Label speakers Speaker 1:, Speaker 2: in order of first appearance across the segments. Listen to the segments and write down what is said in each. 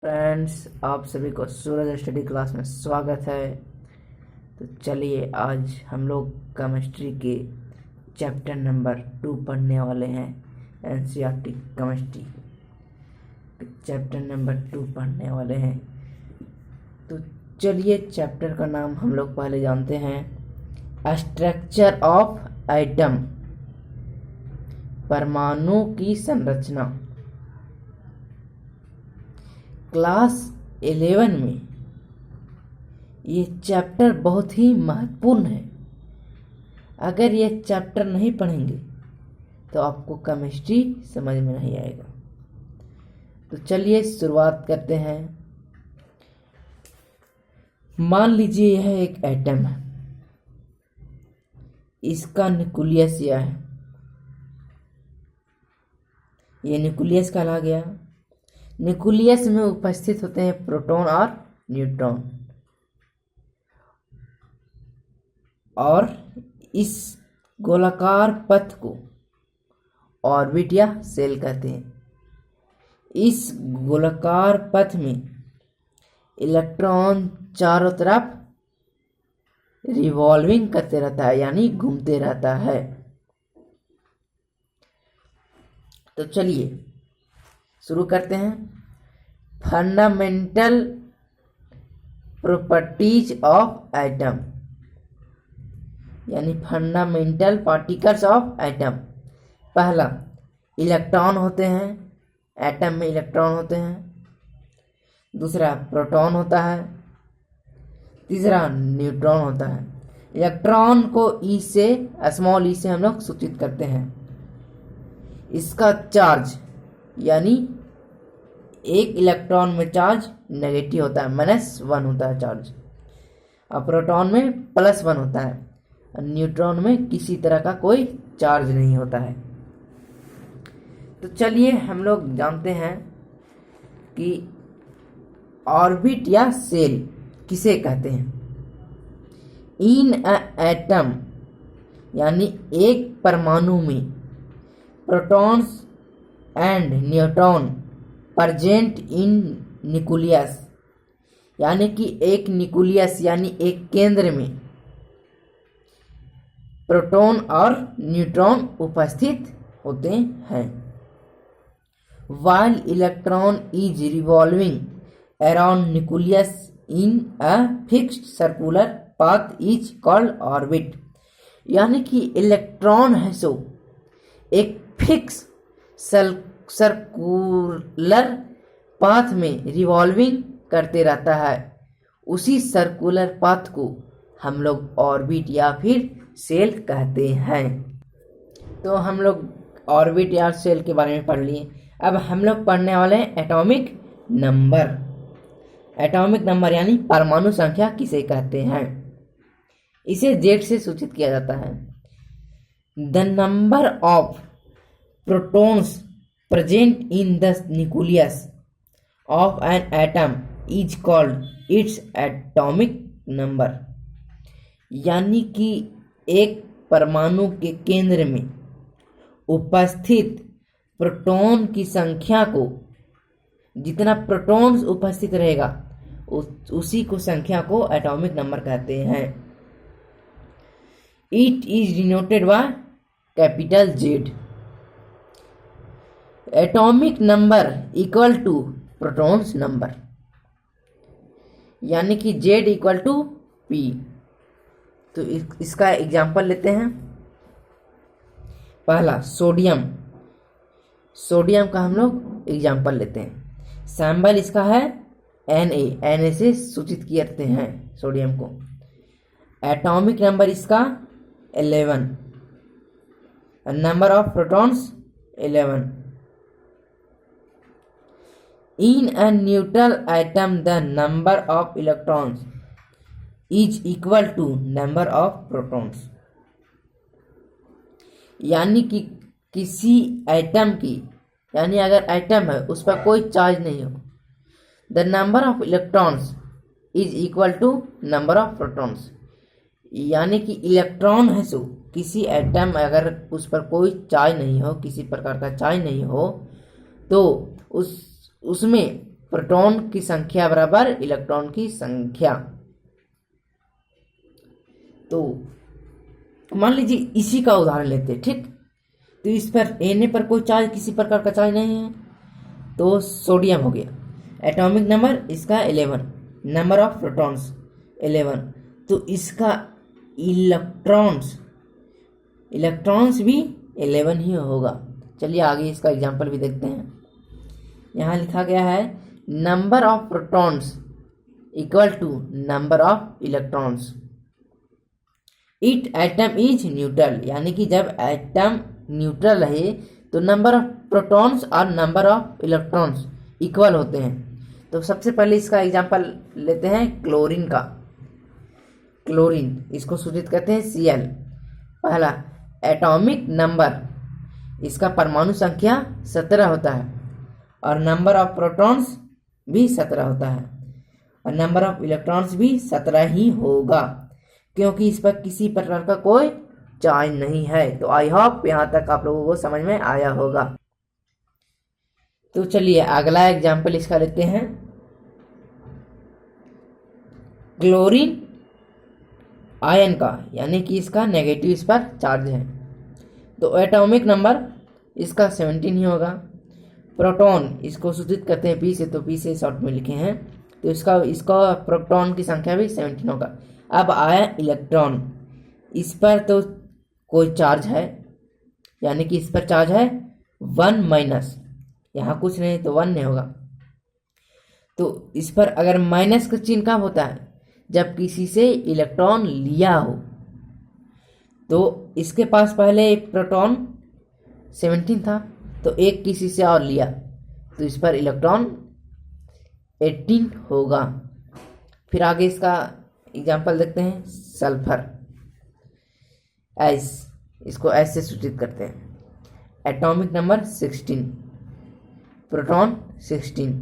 Speaker 1: Friends, आप सभी को सूरज स्टडी क्लास में स्वागत है। तो चलिए आज हम लोग केमिस्ट्री के चैप्टर नंबर 2 पढ़ने वाले हैं। एनसीईआरटी केमिस्ट्री चैप्टर नंबर 2 पढ़ने वाले हैं। तो चलिए चैप्टर का नाम हम लोग पहले जानते हैं। स्ट्रक्चर ऑफ एटम, परमाणु की संरचना। क्लास 11 में ये चैप्टर बहुत ही महत्वपूर्ण है। अगर ये चैप्टर नहीं पढ़ेंगे तो आपको केमिस्ट्री समझ में नहीं आएगा। तो चलिए शुरुआत करते हैं। मान लीजिए यह एक एटम है, इसका न्यूक्लियस यह है, ये न्यूक्लियस कहला गया। न्यूक्लियस में उपस्थित होते हैं प्रोटॉन और न्यूट्रॉन, और इस गोलाकार पथ को ऑर्बिट या सेल कहते हैं। इस गोलाकार पथ में इलेक्ट्रॉन चारों तरफ रिवॉल्विंग करते रहता है, यानी घूमते रहता है। तो चलिए शुरू करते हैं। फंडामेंटल प्रॉपर्टीज ऑफ एटम, यानी फंडामेंटल पार्टिकल्स ऑफ एटम। पहला, इलेक्ट्रॉन होते हैं, एटम में इलेक्ट्रॉन होते हैं। दूसरा, प्रोटॉन होता है। तीसरा, न्यूट्रॉन होता है। इलेक्ट्रॉन को ई से, स्मॉल ई से हम लोग सूचित करते हैं। इसका चार्ज, यानी एक इलेक्ट्रॉन में चार्ज नेगेटिव होता है, -1 होता है चार्ज, और प्रोटॉन में +1 होता है, और न्यूट्रॉन में किसी तरह का कोई चार्ज नहीं होता है। तो चलिए हम लोग जानते हैं कि ऑर्बिट या सेल किसे कहते हैं। इन अ एटम, यानी एक परमाणु में protons and neutron present in nucleus, यानी कि एक न्यूक्लियस यानी एक केंद्र में प्रोटॉन और न्यूट्रॉन उपस्थित होते हैं। While electron is revolving around nucleus in a fixed circular path is called orbit, यानी कि इलेक्ट्रॉन है सो एक फिक्स सर्कुलर पाथ में रिवॉल्विंग करते रहता है। उसी सर्कुलर पाथ को हम लोग ऑर्बिट या फिर सेल कहते हैं। तो हम लोग ऑर्बिट या सेल के बारे में पढ़ लिए। अब हम लोग पढ़ने वाले हैं एटॉमिक नंबर। एटॉमिक नंबर यानी परमाणु संख्या किसे कहते हैं। इसे जेड से सूचित किया जाता है। The number of protons present in the nucleus of an atom is called its atomic number, यानी कि एक परमाणु के केंद्र में उपस्थित प्रोटॉन की संख्या को, जितना प्रोटॉन्स उपस्थित रहेगा उसी को संख्या को एटॉमिक नंबर कहते हैं। It is denoted by capital Z. Atomic number equal to protons number, यानी कि जेड इक्वल टू पी। तो इसका एग्जांपल लेते हैं। पहला, सोडियम। सोडियम का हम लोग एग्जांपल लेते हैं। सैंबल इसका है Na से सूचित करते हैं सोडियम को। एटॉमिक नंबर इसका 11, number of protons 11। In a neutral atom the number of electrons is equal to number of protons, यानी कि किसी एटम की, यानी अगर एटम है उस पर कोई चार्ज नहीं हो, the number of electrons is equal to number of protons, यानी कि इलेक्ट्रॉन है सो किसी एटम अगर उस पर कोई चार्ज नहीं हो, किसी प्रकार का चार्ज नहीं हो, तो उसमें प्रोटॉन की संख्या बराबर इलेक्ट्रॉन की संख्या। तो मान लीजिए इसी का उदाहरण लेते हैं, ठीक। तो इस पर Na पर कोई चार्ज, किसी प्रकार का चार्ज नहीं है, तो सोडियम हो गया। एटॉमिक नंबर इसका 11, नंबर ऑफ प्रोटॉन्स 11, तो इसका इलेक्ट्रॉन्स भी 11 ही होगा। चलिए आगे इसका एग्जांपल भी देखते हैं। यहाँ लिखा गया है number of protons equal to number of electrons it atom is neutral, यानी कि जब एटम न्यूट्रल रहे तो नंबर ऑफ प्रोटॉन्स और नंबर ऑफ इलेक्ट्रॉन्स इक्वल होते हैं। तो सबसे पहले इसका एग्जांपल लेते हैं क्लोरीन का। क्लोरीन इसको सूचित करते हैं Cl। पहला एटॉमिक नंबर, इसका परमाणु संख्या 17 होता है और नंबर ऑफ प्रोटॉन्स भी 17 होता है और नंबर ऑफ इलेक्ट्रॉन्स भी 17 ही होगा, क्योंकि इस पर किसी प्रकार का कोई चार्ज नहीं है। तो आई होप यहाँ तक आप लोगों को समझ में आया होगा। तो चलिए अगला एग्जाम्पल इसका लेते हैं। क्लोरीन आयन का, यानी कि इसका नेगेटिव इस पर चार्ज है, तो एटॉमिक नंबर इसका 17 ही होगा। प्रोटॉन इसको सूचित करते हैं P से, तो P से शॉर्ट में लिखे हैं, तो इसका प्रोटॉन की संख्या भी 17 होगा। अब आया इलेक्ट्रॉन, इस पर तो कोई चार्ज है, यानी कि इस पर चार्ज है 1 माइनस, यहाँ कुछ नहीं तो 1 नहीं होगा। तो इस पर अगर माइनस का चिन्ह कब होता है, जब किसी से इलेक्ट्रॉन लिया हो। तो इसके पास पहले प्रोटॉन 17 था, तो एक किसी से और लिया, तो इस पर इलेक्ट्रॉन 18 होगा। फिर आगे इसका एग्जाम्पल देखते हैं। सल्फर एस, इसको एस से सूचित करते हैं। एटॉमिक नंबर 16, प्रोटॉन 16,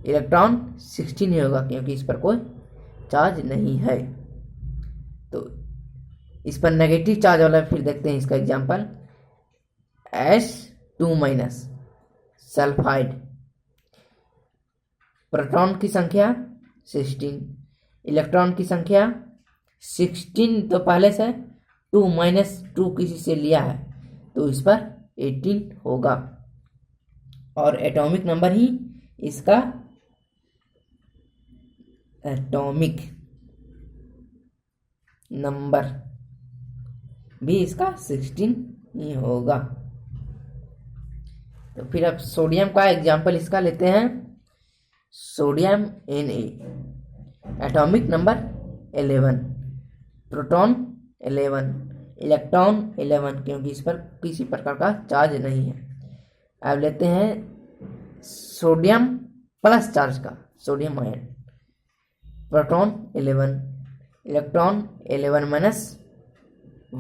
Speaker 1: इलेक्ट्रॉन 16 ही होगा, क्योंकि इस पर कोई चार्ज नहीं है। तो इस पर नेगेटिव चार्ज वाला फिर देखते हैं इसका example. H2 minus sulphide, proton की संख्या 16, इलेक्ट्रॉन की संख्या 16, तो पहले से 2 माइनस 2 किसी से लिया है, तो इस पर 18 होगा। और एटॉमिक नंबर ही इसका एटॉमिक नंबर भी इसका 16 ही होगा। तो फिर अब सोडियम का एग्जाम्पल इसका लेते हैं। Sodium Na, atomic number 11, proton 11, electron 11, क्योंकि इस पर किसी प्रकार का चार्ज नहीं है। अब लेते हैं सोडियम प्लस चार्ज का sodium ion. Proton 11, electron 11 minus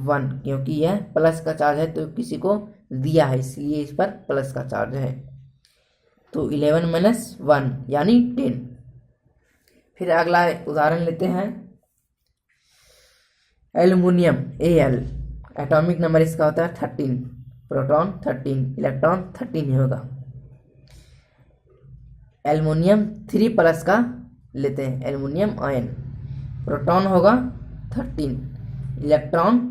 Speaker 1: 1, क्योंकि यह प्लस का चार्ज है तो किसी को दिया है, इसलिए इस पर प्लस का चार्ज है। तो 11 माइनस 1 यानी 10। फिर अगला उदाहरण लेते हैं। एल्युमिनियम Al, एटॉमिक नंबर इसका होता है 13, प्रोटॉन 13, इलेक्ट्रॉन 13 ही होगा। एल्युमिनियम 3 प्लस का लेते हैं, एल्युमिनियम आयन, प्रोटॉन होगा 13, इलेक्ट्रॉन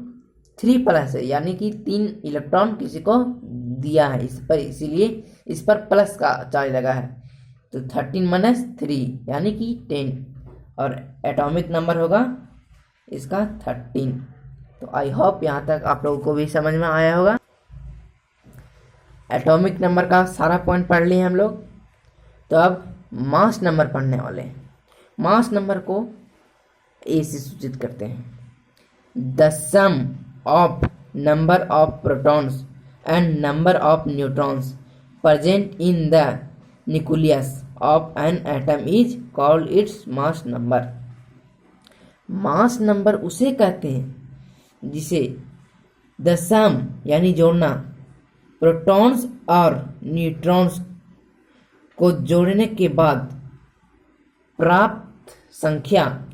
Speaker 1: 3 प्लस है, यानी कि 3 इलेक्ट्रॉन किसी को दिया है इस पर, इसीलिए इस पर प्लस का चार्ज लगा है। तो 13 माइनस 3 यानी कि 10, और एटॉमिक नंबर होगा इसका 13। तो आई होप यहाँ तक आप लोगों को भी समझ में आया होगा। एटॉमिक नंबर का सारा पॉइंट पढ़ लिए हम लोग। तो अब मास नंबर पढ़ने वाले हैं। मास नंबर को ए से सूचित करते हैं। The sum of number of protons and number of neutrons present in the nucleus of an atom is called its mass number. Mass number उसे कहते हैं जिसे द सम यानी जोड़ना, प्रोटॉन्स और न्यूट्रॉन्स को जोड़ने के बाद प्राप्त संख्या,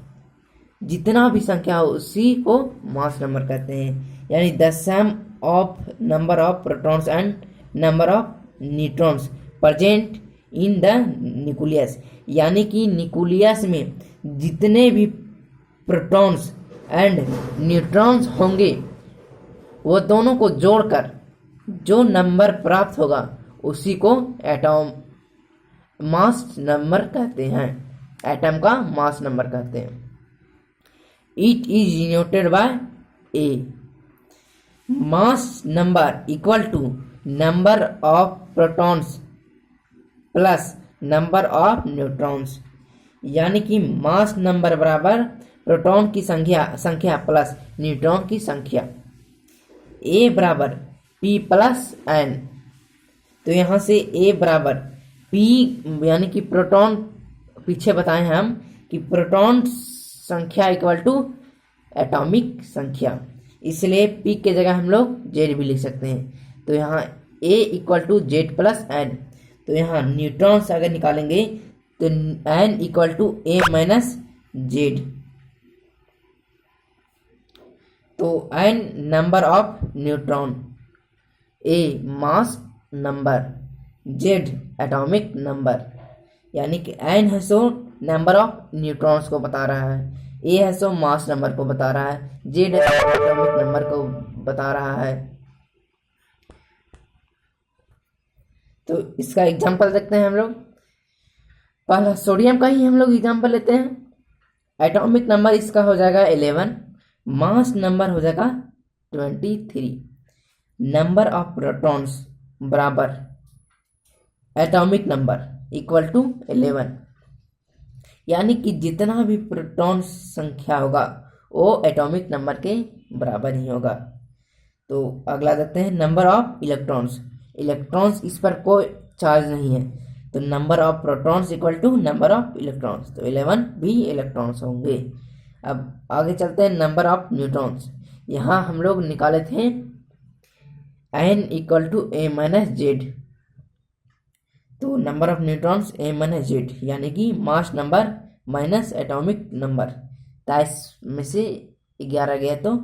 Speaker 1: जितना भी संख्या हो उसी को मास नंबर कहते हैं। यानी the sum of number of protons and number of neutrons present in the nucleus, यानी कि न्यूक्लियस में जितने भी प्रोटॉन्स एंड न्यूट्रॉन्स होंगे वो दोनों को जोड़कर जो नंबर प्राप्त होगा उसी को एटॉम मास नंबर कहते हैं, एटम का मास नंबर कहते हैं। It is denoted by A. Mass number equal to number of protons plus number of neutrons, यानी कि मास नंबर बराबर प्रोटॉन की संख्या प्लस न्यूट्रॉन की संख्या। ए बराबर पी प्लस एन, तो यहाँ से ए बराबर पी यानी कि प्रोटॉन, पीछे बताए हैं हम कि प्रोटॉन संख्या इक्वल टू एटॉमिक संख्या, इसलिए पी के जगह हम लोग जेड भी लिख सकते हैं। तो यहाँ A equal to Z plus N, तो यहाँ न्यूट्रॉन्स अगर निकालेंगे तो N equal to A minus Z, तो N number of neutron, A mass number, Z atomic number, यानी कि एन है सो नंबर ऑफ न्यूट्रॉन्स को बता रहा है, ए है सो मास नंबर को बता रहा है, जेड है एटॉमिक नंबर को बता रहा है। तो इसका एग्जांपल देखते हैं हम लोग। पहला सोडियम का ही हम लोग एग्जांपल लेते हैं। एटॉमिक नंबर इसका हो जाएगा 11, मास नंबर हो जाएगा 23, नंबर ऑफ प्रोटॉन्स बराबर एटॉमिक नंबर इक्वल टू 11, यानी कि जितना भी प्रोटॉन संख्या होगा वो एटॉमिक नंबर के बराबर ही होगा। तो अगला देखते हैं नंबर ऑफ इलेक्ट्रॉन्स। इलेक्ट्रॉन्स इस पर कोई चार्ज नहीं है, तो number of protons equal to number of electrons, तो 11 भी इलेक्ट्रॉन्स होंगे। अब आगे चलते हैं नंबर ऑफ न्यूट्रॉन्स। यहाँ हम लोग निकाले थे n equal to A minus Z, तो number of neutrons A minus Z, यानी कि mass number minus atomic number, 23 में से 11 गया तो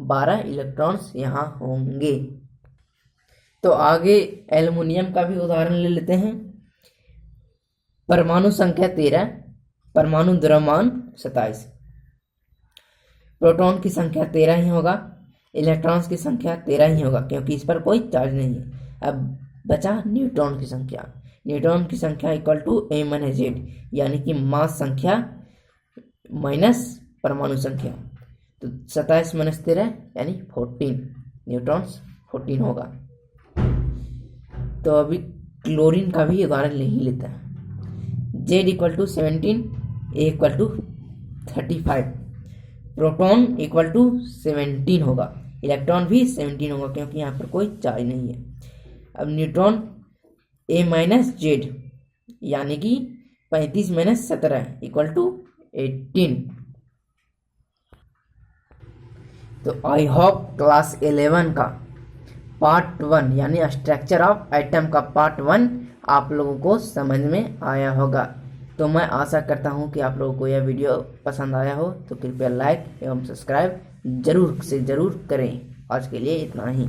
Speaker 1: 12 इलेक्ट्रॉन्स यहाँ होंगे। तो आगे एल्युमिनियम का भी उदाहरण ले लेते हैं। परमाणु संख्या 13, परमाणु द्रव्यमान 27, प्रोटॉन की संख्या 13 ही होगा, इलेक्ट्रॉन्स की संख्या 13 ही होगा क्योंकि इस पर कोई चार्ज नहीं है। अब बचा न्यूट्रॉन की संख्या। न्यूट्रॉन की संख्या equal to A minus Z, यानी कि मास संख्या माइनस परमाणु संख्या, तो 27 माइनस 13 यानी 14, न्यूट्रॉन्स 14 होगा। तो अभी क्लोरीन का भी उदाहरण ले ही लेता है। Z equal to 17, A equal to 35, proton equal to 17 होगा, इलेक्ट्रॉन भी 17 होगा क्योंकि यहाँ पर कोई चार्ज नहीं है। अब न्यूट्रॉन ए माइनस जेड, यानी कि 35 माइनस 17 इक्वल टू 18। तो आई होप क्लास 11 का पार्ट 1 यानी स्ट्रक्चर ऑफ एटम का पार्ट 1 आप लोगों को समझ में आया होगा। तो मैं आशा करता हूं कि आप लोगों को यह वीडियो पसंद आया हो, तो कृपया लाइक एवं सब्सक्राइब जरूर से जरूर करें। आज के लिए इतना ही।